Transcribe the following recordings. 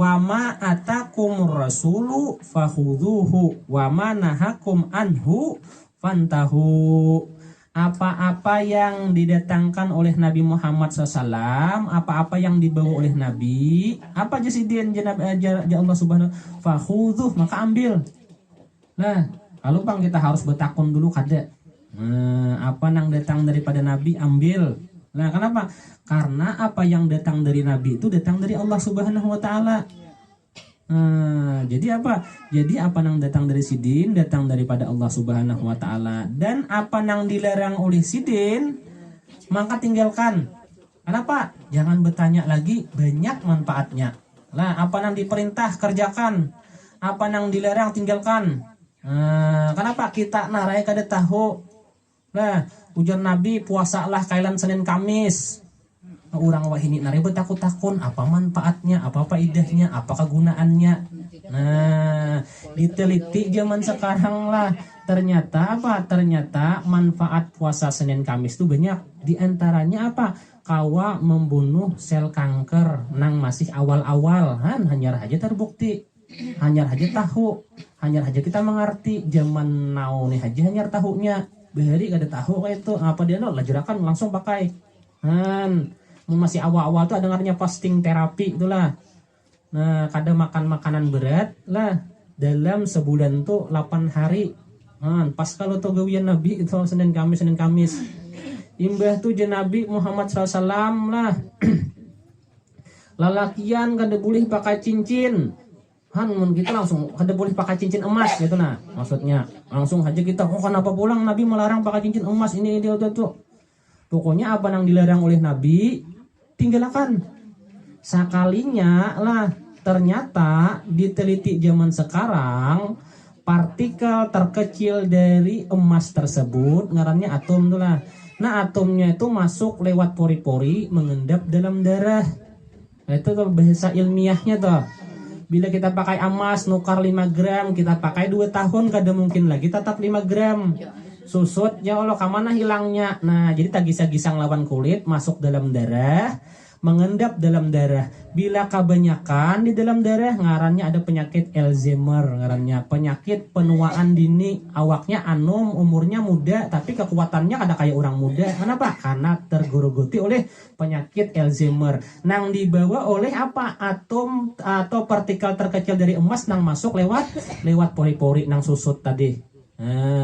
wa ma atakumur rasulu fakhudhuhu wa ma nahakum anhu fantahu. Apa-apa yang didatangkan oleh Nabi Muhammad SAW, apa-apa yang dibawa oleh Nabi, apa aja sih dia Allah Subhanahu fakhudhuh, maka ambil. Nah, kalau bang kita harus bertakun dulu kada. Apa yang datang daripada Nabi ambil. Nah, kenapa? Karena apa yang datang dari Nabi itu datang dari Allah Subhanahu wa taala. Jadi apa? Jadi apa yang datang dari sidin datang daripada Allah Subhanahu wa taala, dan apa yang dilarang oleh sidin maka tinggalkan. Kenapa? Jangan bertanya lagi, banyak manfaatnya. Lah, apa yang diperintah kerjakan, apa yang dilarang tinggalkan. Kenapa kita narai kada tahu? Nah, ujar Nabi puasalah kailan Senin Kamis. Orang wahini narai bertakut-takun apa manfaatnya, apa faedahnya, apa kegunaannya. Nah, diteliti zaman sekarang lah. Ternyata apa? Ternyata manfaat puasa Senin Kamis itu banyak. Di antaranya apa? Kawa membunuh sel kanker nang masih awal-awal. Hanya aja terbukti. Hanya aja tahu. Hanya aja kita mengerti. Zaman now nih aja hanya tahunya. Behari kada tahu kayak itu. Apa dia lo lajurakan langsung pakai. Masih awal-awal tuh ada namanya fasting terapi itulah. Nah, kadang makan makanan berat lah dalam sebulan tuh 8 hari. Pas kalau tuh gawian Nabi itu Senin Kamis. Imbah tuh Nabi Muhammad SAW lah. Lalakian kada boleh pakai cincin. Mun kita langsung kada boleh pakai cincin emas gitu nah. Maksudnya langsung aja kita kenapa pulang Nabi melarang pakai cincin emas ini dia tuh. Pokoknya apa yang dilarang oleh Nabi tinggalkan. Sekalinya lah ternyata diteliti zaman sekarang partikel terkecil dari emas tersebut ngarannya atom tuh lah. Nah, atomnya itu masuk lewat pori-pori mengendap dalam darah. Itu tuh bahasa ilmiahnya tuh. Bila kita pakai emas nukar 5 gram, kita pakai 2 tahun kada mungkin lagi tetap 5 gram. Susut ya Allah kemana hilangnya. Nah, jadi tagisa-gisang lawan kulit masuk dalam darah, mengendap dalam darah. Bila kebanyakan di dalam darah ngarannya ada penyakit Alzheimer, ngarannya penyakit penuaan dini. Awaknya anom, umurnya muda tapi kekuatannya kada kayak orang muda. Kenapa? Karena tergerogoti oleh penyakit Alzheimer. Nang dibawa oleh apa? Atom atau partikel terkecil dari emas nang masuk lewat pori-pori nang susut tadi.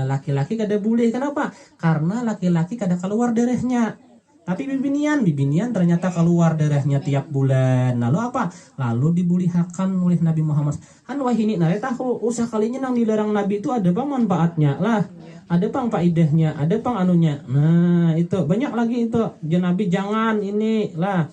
Laki-laki kada boleh. Kenapa? Karena laki-laki kada keluar darahnya. Tapi bibinian ternyata keluar darahnya tiap bulan. Lalu apa? Lalu dibulihakan oleh Nabi Muhammad. Wahini nare tahu usah kalinya nang dilarang Nabi itu ada bang manfaatnya lah. Ada bang faedahnya, ada bang anunya. Nah, itu banyak lagi itu. Nabi jangan ini lah.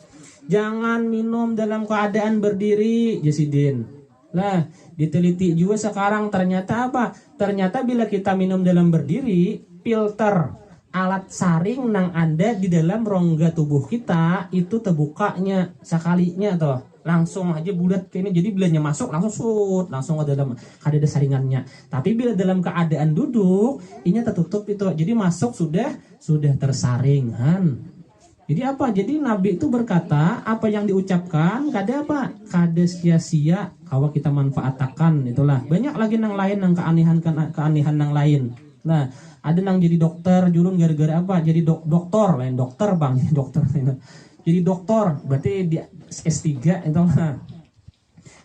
Jangan minum dalam keadaan berdiri, Jasidin. Lah, diteliti juga sekarang ternyata apa? Ternyata bila kita minum dalam berdiri, filter alat saring nang ada di dalam rongga tubuh kita itu terbukanya sekalinya tuh. Langsung aja bulat kayak ini. Jadi bilanya masuk langsung ke dalam ada saringannya. Tapi bila dalam keadaan duduk, ini tertutup itu. Jadi masuk sudah tersaring. Jadi apa? Jadi Nabi itu berkata apa yang diucapkan kada apa? Kada sia-sia kalau kita manfaatkan itulah. Banyak lagi nang lain nang keanehan nang lain. Nah, ada nang jadi dokter jurun gara-gara apa? Jadi doktor lain dokter bang, dokter. Jadi doktor berarti dia S3 itu lah.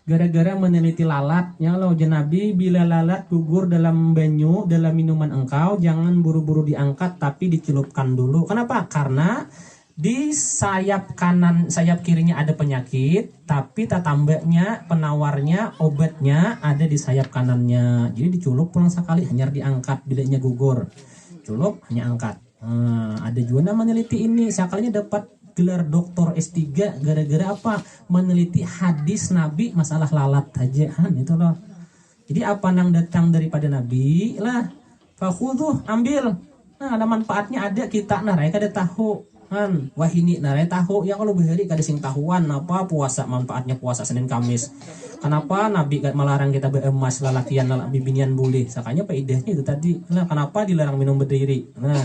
Gara-gara meneliti lalat, ya Allah Nabi bila lalat gugur dalam banyu, dalam minuman engkau jangan buru-buru diangkat tapi dicelupkan dulu. Kenapa? Karena di sayap kirinya ada penyakit, tapi tatambaknya, penawarnya, obatnya ada di sayap kanannya. Jadi dicelup pulang sekali, hanya diangkat bilanya gugur. Celup hanya angkat. Ada juga meneliti ini, sekalinya dapat gelar doktor S3 gara-gara apa? Meneliti hadis Nabi masalah lalat aja, itu loh. Jadi apa yang datang daripada Nabi lah, fakhudhuh, ambil. Nah, ada manfaatnya ada kita narai kada tahu. Wahini narai tahu ya kalau behari kada sing tahuan apa puasa manfaatnya puasa Senin Kamis. Kenapa Nabi melarang kita beremas lalakian bibinian boleh? Sakanya faedahnya itu tadi. Nah, kenapa dilarang minum berdiri? Nah,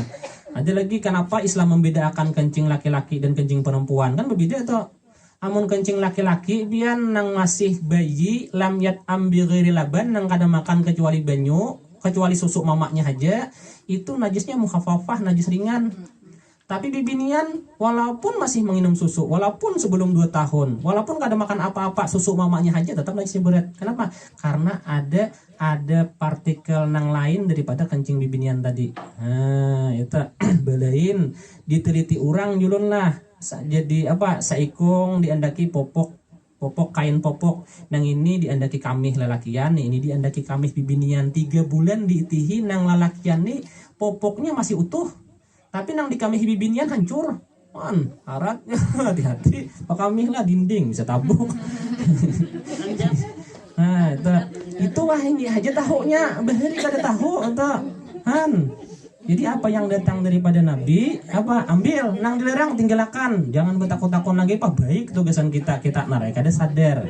ada lagi kenapa Islam membedakan kencing laki-laki dan kencing perempuan? Kan berbeda tuh. amun kencing laki-laki bian nang masih bayi lam yat ambil laban nang kada makan kecuali banyu, kecuali susu mamaknya aja, itu najisnya mukhafafah, najis ringan. Tapi bibinian walaupun masih menginum susu, walaupun sebelum 2 tahun, walaupun kada makan apa-apa, susu mamaknya aja tetap najisnya berat. Kenapa? Karena ada partikel nang lain daripada kencing bibinian tadi. Nah, itu belain diteliti orang julun lah. Jadi apa? Saikung diandaki popok kain popok, nang ini diandaki kamih lelakian, ini diandaki kamih bibinian. 3 bulan diitihi nang lelakian nih popoknya masih utuh. Tapi nang di kami bibinian hancur. Harat hati-hati. Pak kami lah dinding bisa tabuk. Nah, itu wah ini aja tahunya. Bahari kada tahu atau Jadi apa yang datang daripada Nabi, apa ambil, nang dilarang tinggalkan. Jangan bertakut-takut lagi, apa baik tugasan kita narai kada sadar.